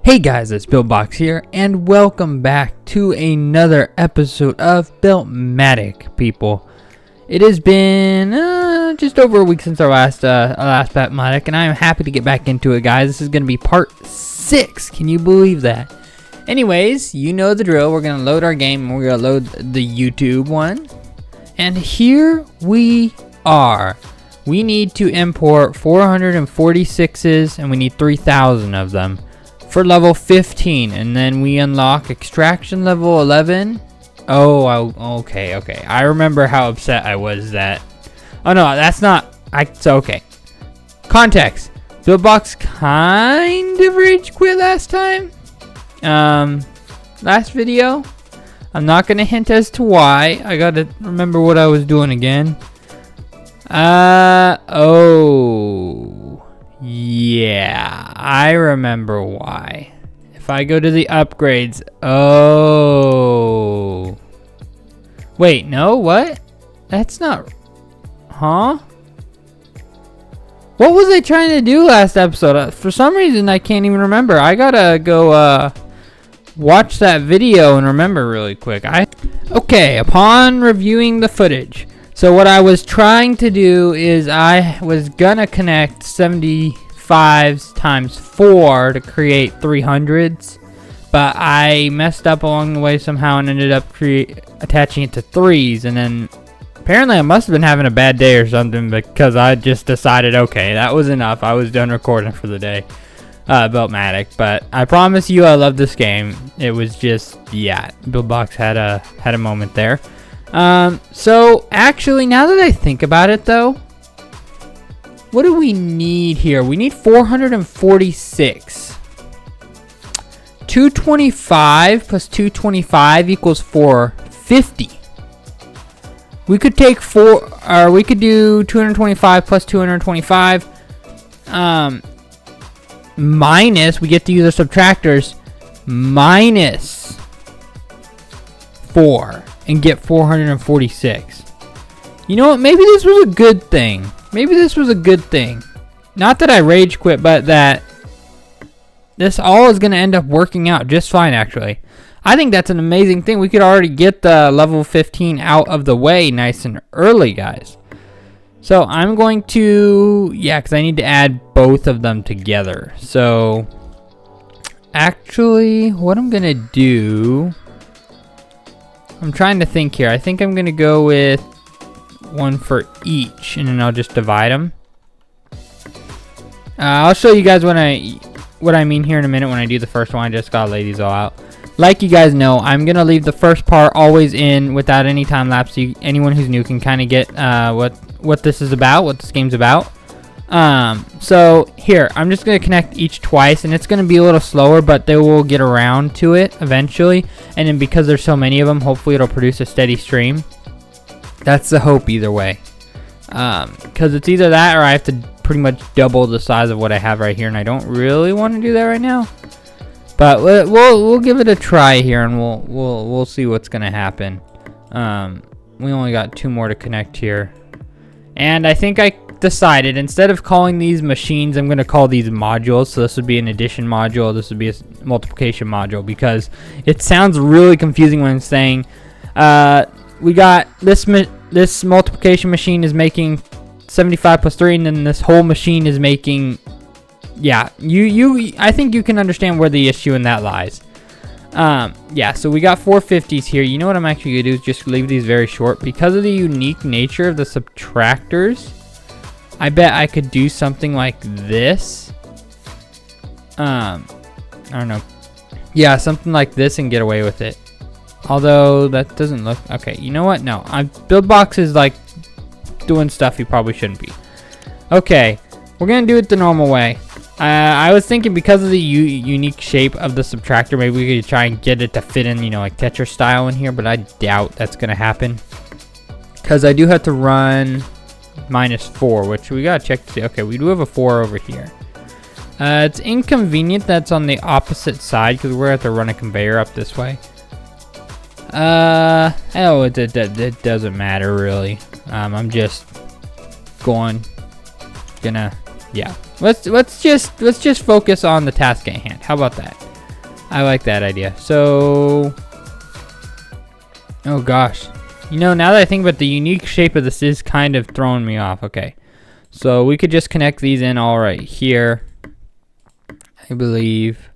Hey guys, it's Beltbox here, and welcome back to another episode of Beltmatic, people. It has been just over a week since our last Beltmatic, and I am happy to get back into it, guys. This is going to be part 6. Can you believe that? Anyways, you know the drill. We're going to load our game, and we're going to load the YouTube one. And here we are. We need to import 446s, and we need 3,000 of them. For level 15, and then we unlock extraction level 11. Okay. I remember how upset I was that. Oh no, that's not. So okay. Context: Beltbox kind of rage quit last time. Last video. I'm not gonna hint as to why. I gotta remember what I was doing again. Yeah, I remember why. If I go to the upgrades, wait, no, what? That's not, huh? What was I trying to do last episode? For some reason, I can't even remember. I gotta go, watch that video and remember really quick. Okay, upon reviewing the footage, so what I was trying to do is I was gonna connect 75s times 4 to create 300s, but I messed up along the way somehow and ended up attaching it to 3s, and then apparently I must have been having a bad day or something because I just decided, okay, that was enough. I was done recording for the day, Beltmatic. But I promise you, I love this game. It was just, yeah, Beltbox had a moment there. So actually, now that I think about it though, what do we need here? We need 446. 225 plus 225 equals 450. We could take we could do 225 plus 225, minus, we get to use our subtractors, minus 4. And get 446. You know what? Maybe this was a good thing. Not that I rage quit, but that this all is going to end up working out just fine, actually. I think that's an amazing thing. We could already get the level 15 out of the way nice and early, guys. So I'm going to, because I need to add both of them together. So actually, what I'm going to do, I'm trying to think here. I think I'm going to go with one for each, and then I'll just divide them. I'll show you guys what I mean here in a minute when I do the first one. I just got to lay these all out. Like you guys know, I'm going to leave the first part always in without any time lapse, so anyone who's new can kind of get what this is about, what this game's about. So here, I'm just going to connect each twice, and it's going to be a little slower, but they will get around to it eventually. And then because there's so many of them, hopefully it'll produce a steady stream. That's the hope either way. Because it's either that or I have to pretty much double the size of what I have right here, and I don't really want to do that right now. But we'll give it a try here, and we'll see what's going to happen. We only got 2 more to connect here. And I think I decided, instead of calling these machines, I'm going to call these modules. So this would be an addition module, this would be a multiplication module, because it sounds really confusing when I'm saying we got this multiplication machine is making 75 plus 3, and then this whole machine is making, I think you can understand where the issue in that lies. So we got 450s here. You know what I'm actually gonna do is just leave these very short because of the unique nature of the subtractors. I bet I could do something like this. I don't know. Yeah, something like this and get away with it. Although that doesn't look okay. You know what? No, Beltbox is like doing stuff he probably shouldn't be. Okay, we're gonna do it the normal way. I was thinking because of the unique shape of the subtractor, maybe we could try and get it to fit in, like Tetris style in here, but I doubt that's gonna happen. Because I do have to run -4, which we gotta check to see. Okay, we do have a 4 over here. It's inconvenient that's on the opposite side because we're gonna have to run a conveyor up this way. It doesn't matter really. I'm just gonna Let's just focus on the task at hand. How about that? I like that idea. So, oh gosh. You know, now that I think about the unique shape of this is kind of throwing me off. Okay. So we could just connect these in all right here, I believe.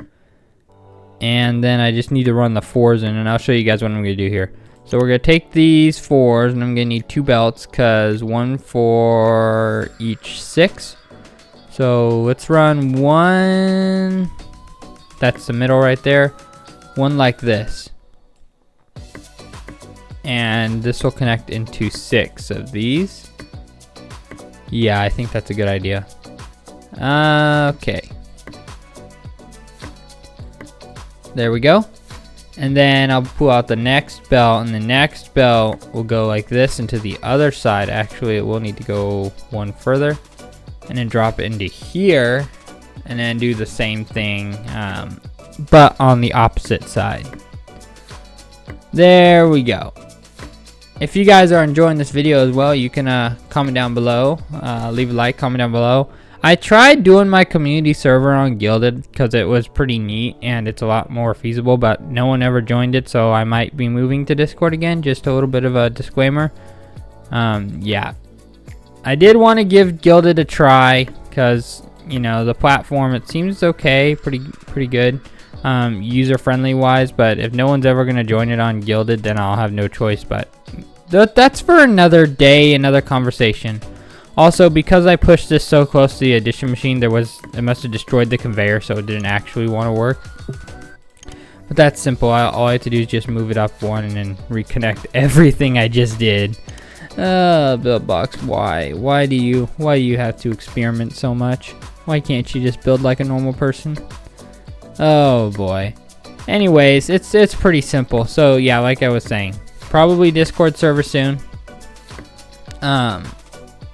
And then I just need to run the 4s in, and I'll show you guys what I'm going to do here. So we're going to take these 4s, and I'm going to need 2 belts, because 1 for each 6. So let's run 1, that's the middle right there, 1 like this. And this will connect into 6 of these. Yeah, I think that's a good idea. Okay. There we go. And then I'll pull out the next belt, and the next belt will go like this into the other side. Actually, it will need to go 1 further. And then drop it into here. And then do the same thing, but on the opposite side. There we go. If you guys are enjoying this video as well, you can comment down below, leave a like, comment down below. I tried doing my community server on Guilded because it was pretty neat and it's a lot more feasible, but no one ever joined it, so I might be moving to Discord again. Just a little bit of a disclaimer. Yeah, I did want to give Guilded a try because, you know, the platform, it seems okay, pretty good. User friendly wise, but if no one's ever going to join it on Guilded, then I'll have no choice. But that's for another day, another conversation. Also, because I pushed this so close to the addition machine, it must have destroyed the conveyor, so it didn't actually want to work. But that's simple. All I have to do is just move it up 1 and then reconnect everything I just did. Buildbox, why do you have to experiment so much? Why can't you just build like a normal person? Oh boy. Anyways, it's pretty simple. So yeah, like I was saying, probably Discord server soon.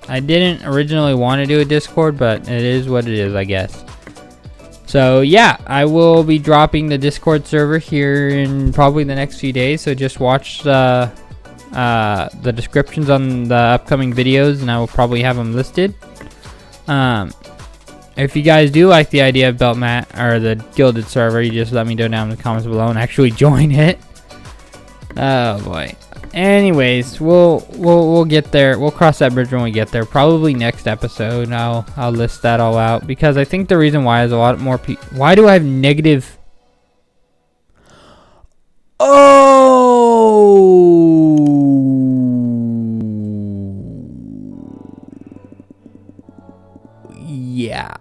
I didn't originally want to do a Discord, but it is what it is, I guess. So yeah, I will be dropping the Discord server here in probably the next few days. So just watch the descriptions on the upcoming videos, and I will probably have them listed. If you guys do like the idea of Beltmat or the Guilded server, you just let me know down in the comments below and actually join it. Oh boy. Anyways, we'll get there. We'll cross that bridge when we get there. Probably next episode. I'll list that all out, because I think the reason why is a lot more people. Why do I have negative? Oh. Yeah.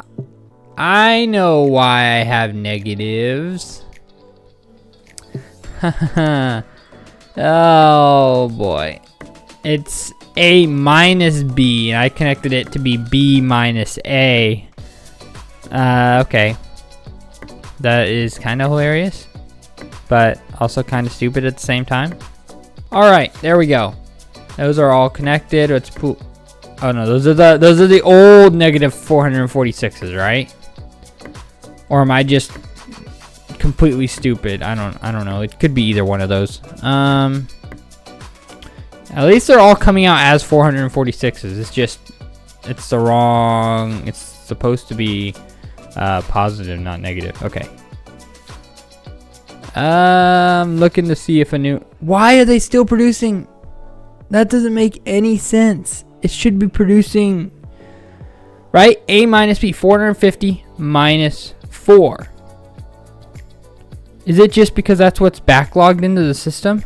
I know why I have negatives. Oh boy. It's A minus B, and I connected it to be B minus A. Okay. That is kind of hilarious, but also kind of stupid at the same time. Alright, there we go. Those are all connected. Let's pull. Oh no, those are the old negative 446s, right? Or am I just completely stupid? I don't know. It could be either one of those. At least they're all coming out as 446s. It's just, it's the wrong. It's supposed to be positive, not negative. Okay. Looking to see if a new. Why are they still producing? That doesn't make any sense. It should be producing, right? A minus B, 450 minus 4. Is it just because that's what's backlogged into the system?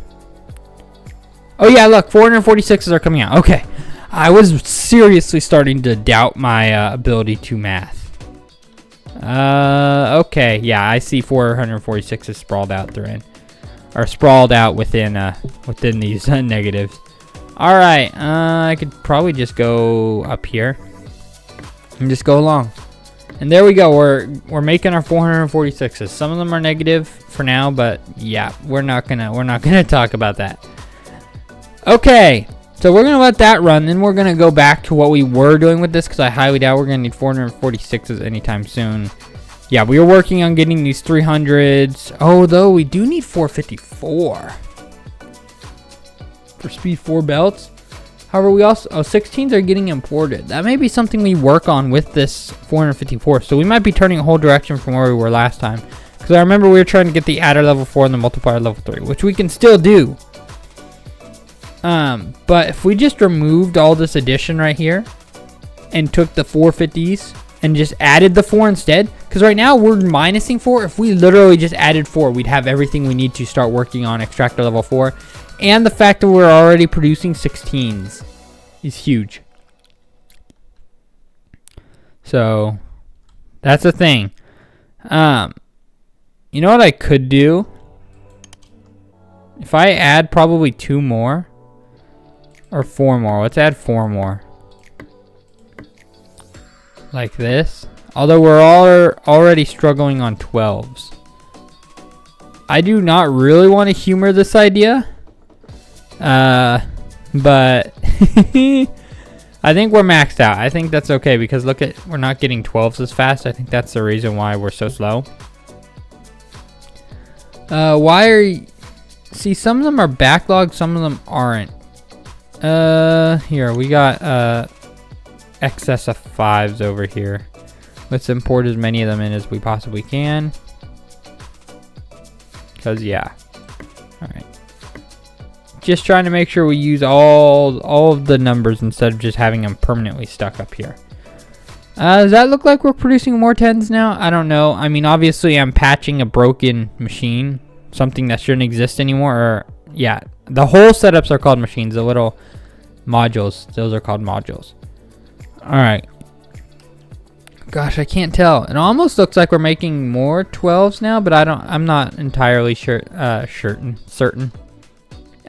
Oh yeah, look, 446s are coming out. Okay. I was seriously starting to doubt my ability to math. Okay, yeah, I see 446s sprawled out therein, or sprawled out within these negatives. All right, I could probably just go up here and just go along. And there we go. We're making our 446s. Some of them are negative for now, but yeah, we're not gonna talk about that. Okay, so we're gonna let that run. Then we're gonna go back to what we were doing with this, because I highly doubt we're gonna need 446s anytime soon. Yeah, we were working on getting these 300s. Oh, though we do need 454 for speed 4 belts. However, we also 16s are getting imported. That may be something we work on with this 454. So we might be turning a whole direction from where we were last time, Because I remember we were trying to get the adder level 4 and the multiplier level 3, which we can still do. But if we just removed all this addition right here and took the 450s and just added the 4 instead, because right now we're minusing 4. If we literally just added 4, we'd have everything we need to start working on extractor level 4. And the fact that we're already producing 16s is huge. So that's a thing. You know what I could do? If I add probably 2 more or 4 more. Let's add 4 more. Like this. Although we're already struggling on 12s. I do not really want to humor this idea. But I think we're maxed out. I think that's okay because look at, we're not getting 12s as fast. I think that's the reason why we're so slow. Why are you... See, some of them are backlogged, some of them aren't. Here, we got, excess of 5s over here. Let's import as many of them in as we possibly can. Because, yeah. Alright. Just trying to make sure we use all of the numbers instead of just having them permanently stuck up here. Does that look like we're producing more 10s now? I don't know. I mean, obviously I'm patching a broken machine. Something that shouldn't exist anymore. Or, yeah. The whole setups are called machines. The little modules. Those are called modules. Alright. Gosh, I can't tell. It almost looks like we're making more 12s now. But I'm not entirely certain.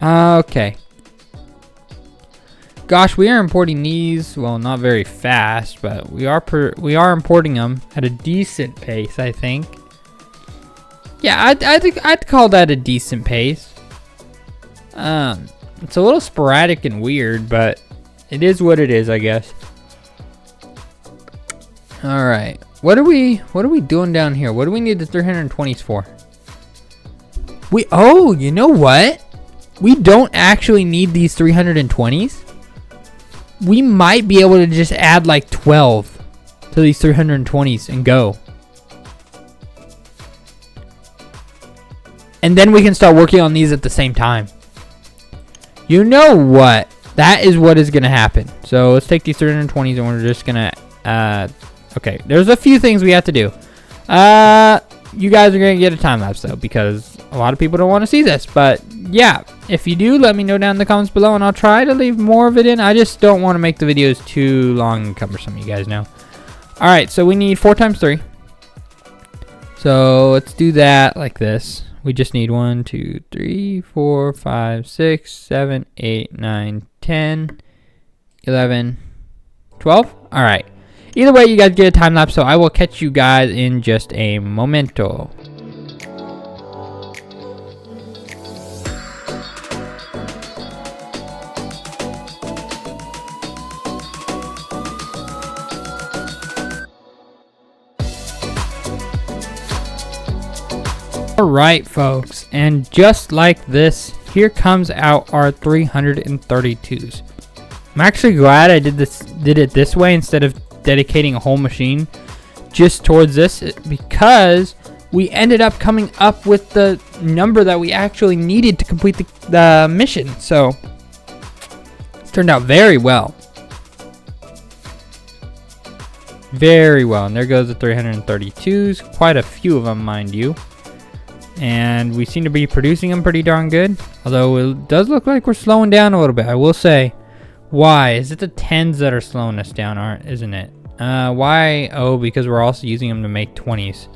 Okay. Gosh, we are importing these. Well, not very fast, but we are importing them at a decent pace, I think. Yeah, I'd call that a decent pace. It's a little sporadic and weird, but it is what it is, I guess. All right, what are we doing down here? What do we need the 320s for? Oh, you know what? We don't actually need these 320s. We might be able to just add like 12 to these 320s and go. And then we can start working on these at the same time. You know what? That is what is going to happen. So let's take these 320s and we're just going to... okay, there's a few things we have to do. You guys are going to get a time lapse though, because a lot of people don't want to see this. But yeah, if you do, let me know down in the comments below and I'll try to leave more of it in. I just don't want to make the videos too long and cumbersome, you guys know. Alright, so we need 4 times 3. So let's do that like this. We just need 1, 2, 3, 4, 5, 6, 7, 8, 9, 10, 11, 12. Alright. Either way, you guys get a time lapse, so I will catch you guys in just a momento. Alright folks, and just like this, here comes out our 332s. I'm actually glad I did it this way instead of dedicating a whole machine just towards this, because we ended up coming up with the number that we actually needed to complete the mission. So it turned out very well. Very well. And there goes the 332s. Quite a few of them, mind you. And we seem to be producing them pretty darn good. Although it does look like we're slowing down a little bit, I will say. Why? Is it the 10s that are slowing us down, isn't it? Why? Oh, because we're also using them to make 20s.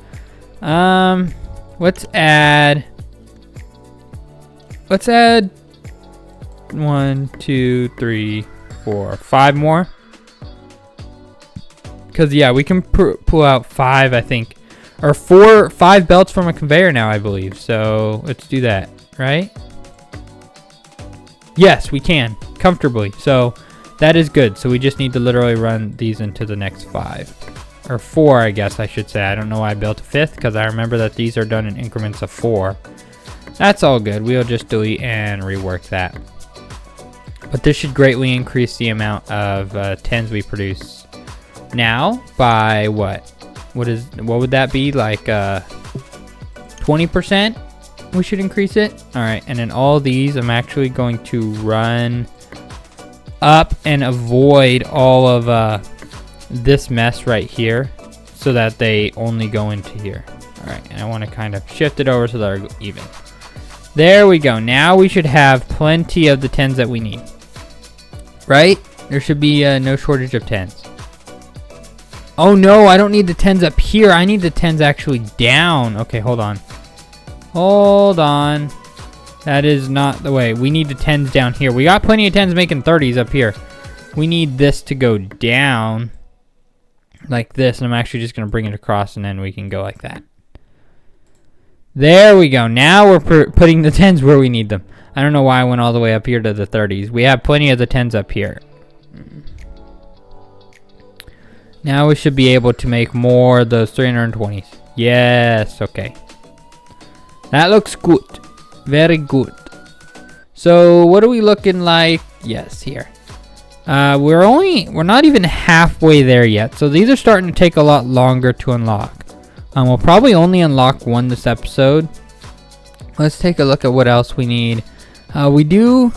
Let's add 1, 2, 3, 4, 5 more. Because, yeah, we can pull out 5, I think. Or 5 belts from a conveyor now, I believe. So, let's do that, right? Yes, we can. Comfortably. So, that is good. So, we just need to literally run these into the next 5. Or 4, I guess I should say. I don't know why I built a 5th, because I remember that these are done in increments of 4. That's all good. We'll just delete and rework that. But this should greatly increase the amount of 10s we produce now by what? What would that be? Like 20%, we should increase it. All right, and then all these, I'm actually going to run up and avoid all of this mess right here so that they only go into here. All right, and I want to kind of shift it over so they're even. There we go. Now we should have plenty of the 10s that we need. Right? There should be no shortage of 10s. Oh no, I don't need the 10s up here. I need the 10s actually down. Okay, hold on. Hold on. That is not the way. We need the 10s down here. We got plenty of 10s making 30s up here. We need this to go down like this. And I'm actually just going to bring it across and then we can go like that. There we go. Now we're putting the 10s where we need them. I don't know why I went all the way up here to the 30s. We have plenty of the 10s up here. Now we should be able to make more of those 320s. Yes, okay. That looks good. Very good. So what are we looking like? Yes, here. We're not even halfway there yet. So these are starting to take a lot longer to unlock. We'll probably only unlock one this episode. Let's take a look at what else we need. We do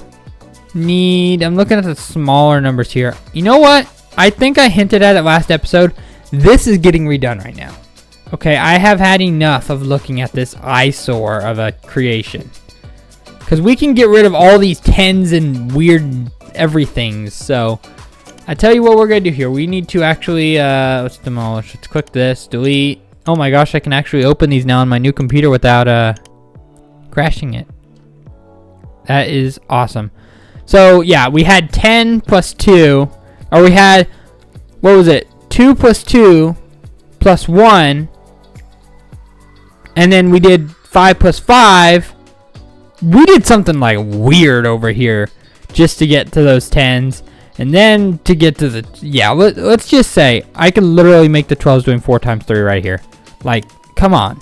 need, I'm looking at the smaller numbers here. You know what? I think I hinted at it last episode. This is getting redone right now. Okay, I have had enough of looking at this eyesore of a creation. Because we can get rid of all these 10s and weird everythings. So, I tell you what we're going to do here. We need to actually, let's demolish. Let's click this, delete. Oh my gosh, I can actually open these now on my new computer without crashing it. That is awesome. So, yeah, we had 10 plus 2. Or we had, what was it? 2 plus 2 plus 1. And then we did 5 plus 5. We did something like weird over here just to get to those 10s. And then to get to the, yeah, let's just say I can literally make the 12s doing 4 times 3 right here. Like, come on.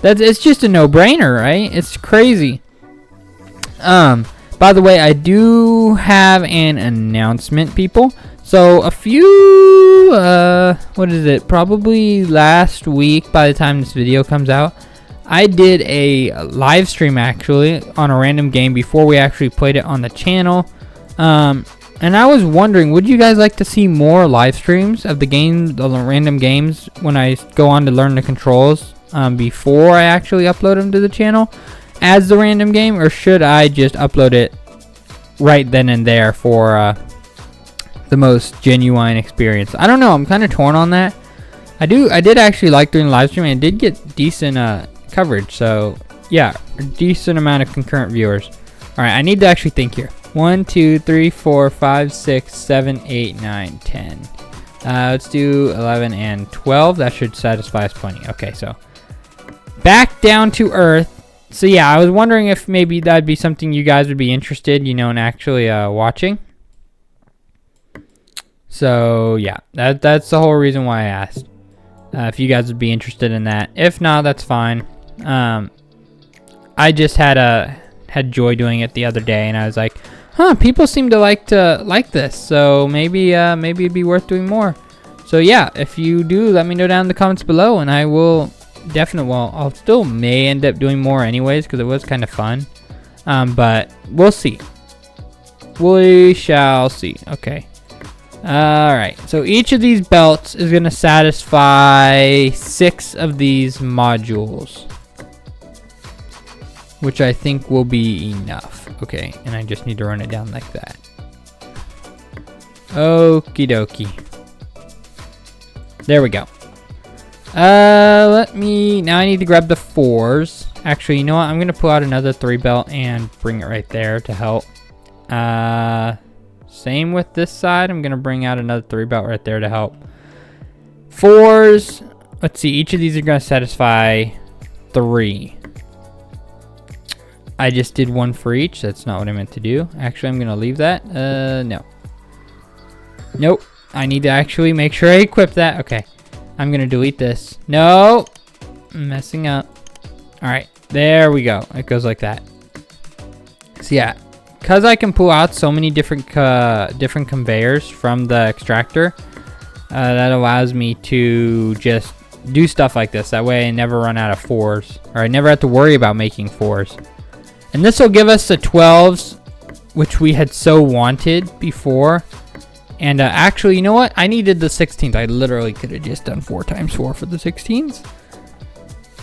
It's just a no-brainer, right? It's crazy. By the way, I do have an announcement, people. So a few, what is it? Probably last week by the time this video comes out, I did a live stream actually on a random game before we actually played it on the channel. And I was wondering, would you guys like to see more live streams of the game, the random games, when I go on to learn the controls before I actually upload them to the channel as the random game, or should I just upload it right then and there for the most genuine experience? I don't know. I'm kind of torn on that. I did actually like doing live stream, and it did get decent coverage. So yeah, a decent amount of concurrent viewers. All right, I need to actually think here. 1, 2, 3, 4, 5, 6, 7, 8, 9, 10. Let's do 11 and 12. That should satisfy us plenty. Okay, so back down to Earth. So yeah, I was wondering if maybe that'd be something you guys would be interested, in actually watching. So yeah, that's the whole reason why I asked if you guys would be interested in that. If not, that's fine. I just had joy doing it the other day, and I was like, people seem to like this, so maybe it'd be worth doing more. So yeah, if you do, let me know down in the comments below, and I will definitely. Well, I'll still may end up doing more anyways because it was kind of fun. But we'll see. We shall see. Okay. Alright, so each of these belts is going to satisfy 6 of these modules, which I think will be enough. Okay, and I just need to run it down like that. Okie dokie. There we go. Now I need to grab the 4s. Actually, you know what? I'm going to pull out another 3 belt and bring it right there to help. Same with this side. I'm going to bring out another 3 belt right there to help. 4s. Let's see. Each of these are going to satisfy 3. I just did 1 for each. That's not what I meant to do. Actually, I'm going to leave that. No. Nope. I need to actually make sure I equip that. Okay. I'm going to delete this. No. I'm messing up. All right. There we go. It goes like that. So yeah. Because I can pull out so many different conveyors from the extractor, that allows me to just do stuff like this. That way I never run out of 4s, or I never have to worry about making 4s. And this will give us the 12s, which we had so wanted before. And actually, you know what? I needed the 16s. I literally could have just done 4 times 4 for the 16s.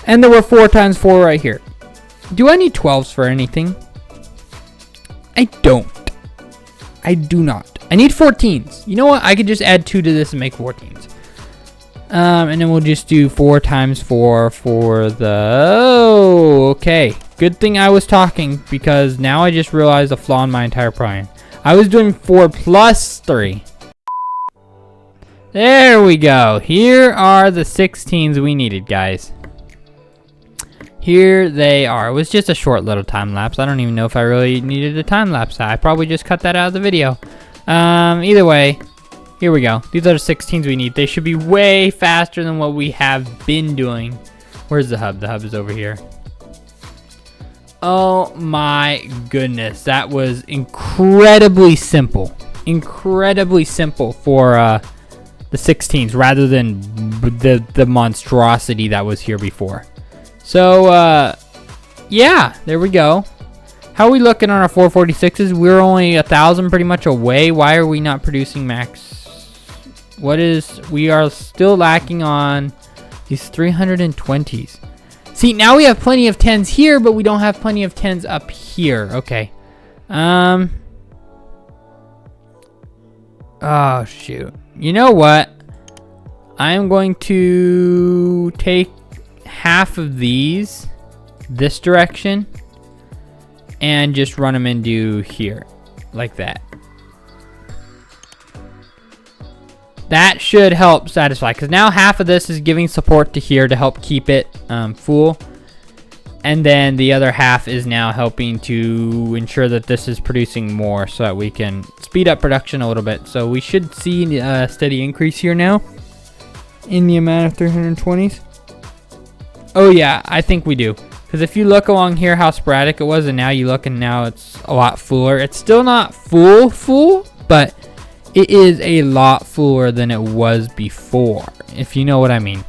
And there were 4 times 4 right here. Do I need 12s for anything? I don't. I do not. I need 14s. You know what? I could just add 2 to this and make 14s. And then we'll just do 4 times 4 for the... Oh, okay. Good thing I was talking, because now I just realized a flaw in my entire plan. I was doing 4 plus 3. There we go. Here are the 16s we needed, guys. Here they are. It was just a short little time lapse. I don't even know if I really needed a time lapse. I probably just cut that out of the video. Either way, here we go. These are the 16s we need. They should be way faster than what we have been doing. Where's the hub? The hub is over here. Oh my goodness. That was incredibly simple. Incredibly simple for the 16s rather than the monstrosity that was here before. So, yeah, there we go. How are we looking on our 446s? We're only 1,000 pretty much away. Why are we not producing max? We are still lacking on these 320s. See, now we have plenty of 10s here, but we don't have plenty of 10s up here. Okay. Oh, shoot. You know what? I'm going to take half of these this direction and just run them into here like that. That should help satisfy, because now half of this is giving support to here to help keep it full, and then the other half is now helping to ensure that this is producing more so that we can speed up production a little bit. So we should see a steady increase here now in the amount of 320s. Oh yeah, I think we do. Because if you look along here how sporadic it was, and now you look and now it's a lot fuller. It's still not full, but it is a lot fuller than it was before, if you know what I mean.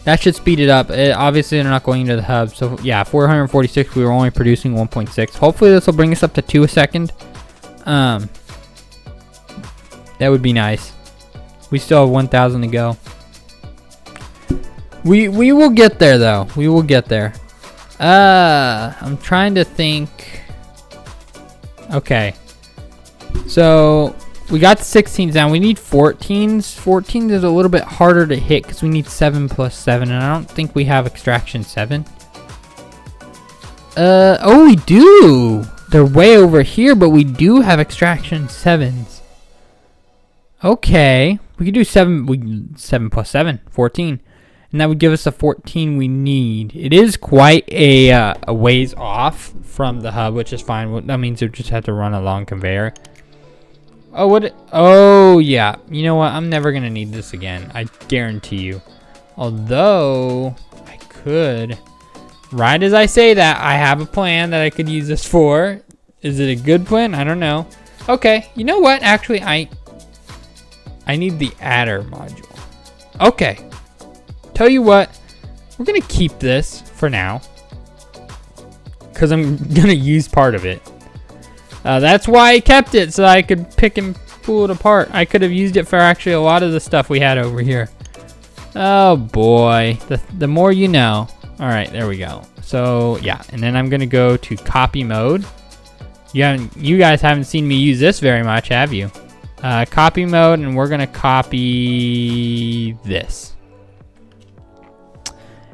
That should speed it up. Obviously, they're not going into the hub. So yeah, 446, we were only producing 1.6. Hopefully this will bring us up to 2 a second. That would be nice. We still have 1,000 to go. We will get there though. We will get there. I'm trying to think. Okay. So we got the 16s down. We need 14s. 14s is a little bit harder to hit because we need 7 plus 7, and I don't think we have extraction 7. Oh, we do. They're way over here, but we do have extraction 7s. Okay, we could do 7 plus 7, 14. And that would give us the 14 we need. It is quite a ways off from the hub, which is fine. That means you just have to run a long conveyor. Oh, what? Oh, yeah. You know what? I'm never going to need this again. I guarantee you. Although, I could. Right as I say that, I have a plan that I could use this for. Is it a good plan? I don't know. Okay. You know what? Actually, I need the adder module. Okay. Tell you what, we're gonna keep this for now because I'm gonna use part of it. That's why I kept it, so I could pick and pull it apart. I could have used it for actually a lot of the stuff we had over here. Oh boy, the more you know. All right, there we go. So yeah, and then I'm gonna go to copy mode. You guys haven't seen me use this very much, have you? Copy mode, and we're gonna copy this.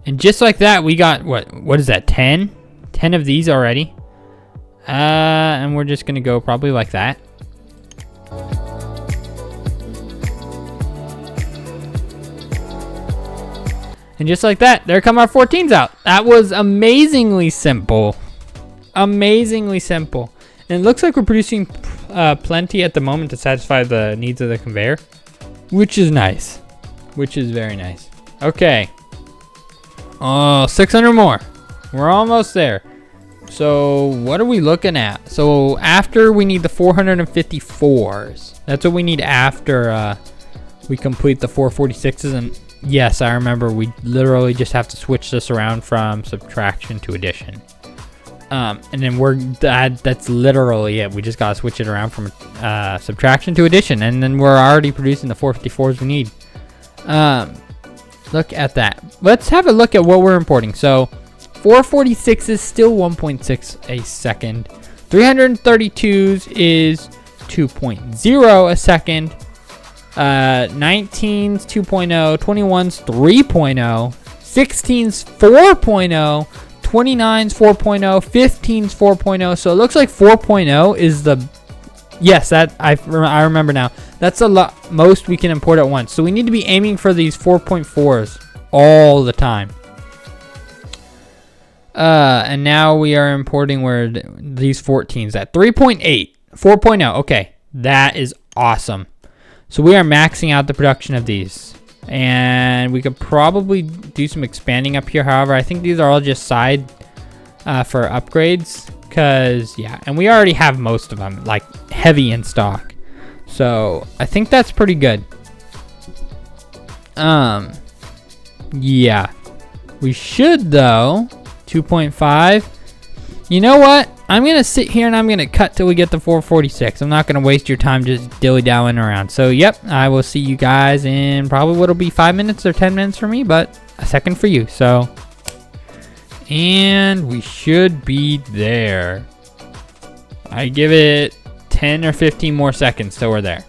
And just like that, we got, what is that, 10? 10 of these already. And we're just going to go probably like that. And just like that, there come our 14s out. That was amazingly simple. Amazingly simple. And it looks like we're producing plenty at the moment to satisfy the needs of the conveyor. Which is nice. Which is very nice. Okay. Oh, 600 more. We're almost there. So what are we looking at? So after we need the 454s. That's what we need after we complete the 446s. And Yes, I remember we literally just have to switch this around from subtraction to addition. And then that's literally it. We just gotta switch it around from subtraction to addition, and then we're already producing the 454s we need. Look at that. Let's have a look at what we're importing. So 446 is still 1.6 a second. 332s is 2.0 a second. 19's 2.0, 21's 3.0, 16's 4.0, 29's 4.0, 15's 4.0. So it looks like 4.0 is the, yes, that I remember now. That's a lot, most we can import at once. So we need to be aiming for these 4.4s all the time. And now we are importing where these 14s at 3.8, 4.0. Okay, that is awesome. So we are maxing out the production of these, and we could probably do some expanding up here. However, I think these are all just side for upgrades, because yeah, and we already have most of them like heavy in stock. So I think that's pretty good. Yeah, we should though. 2.5. You know what? I'm going to sit here and I'm going to cut till we get to 446. I'm not going to waste your time just dilly-dallying around. So, yep, I will see you guys in probably what'll be 5 minutes or 10 minutes for me, but a second for you. So, and we should be there. I give it 10 or 15 more seconds till we're there.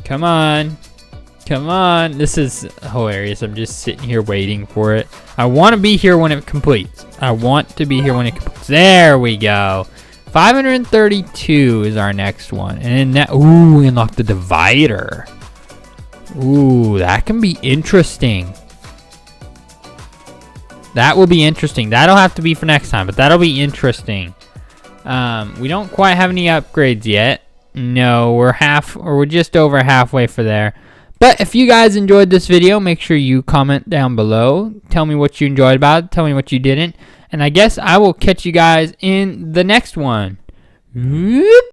Come on. Come on. This is hilarious. I'm just sitting here waiting for it. I want to be here when it completes. I want to be here when it completes. There we go. 532 is our next one. And then ooh, we unlocked the divider. Ooh, that can be interesting. That will be interesting. That'll have to be for next time, but that'll be interesting. We don't quite have any upgrades yet. No, we're just over halfway for there. But if you guys enjoyed this video, make sure you comment down below. Tell me what you enjoyed about it. Tell me what you didn't. And I guess I will catch you guys in the next one. Whoop.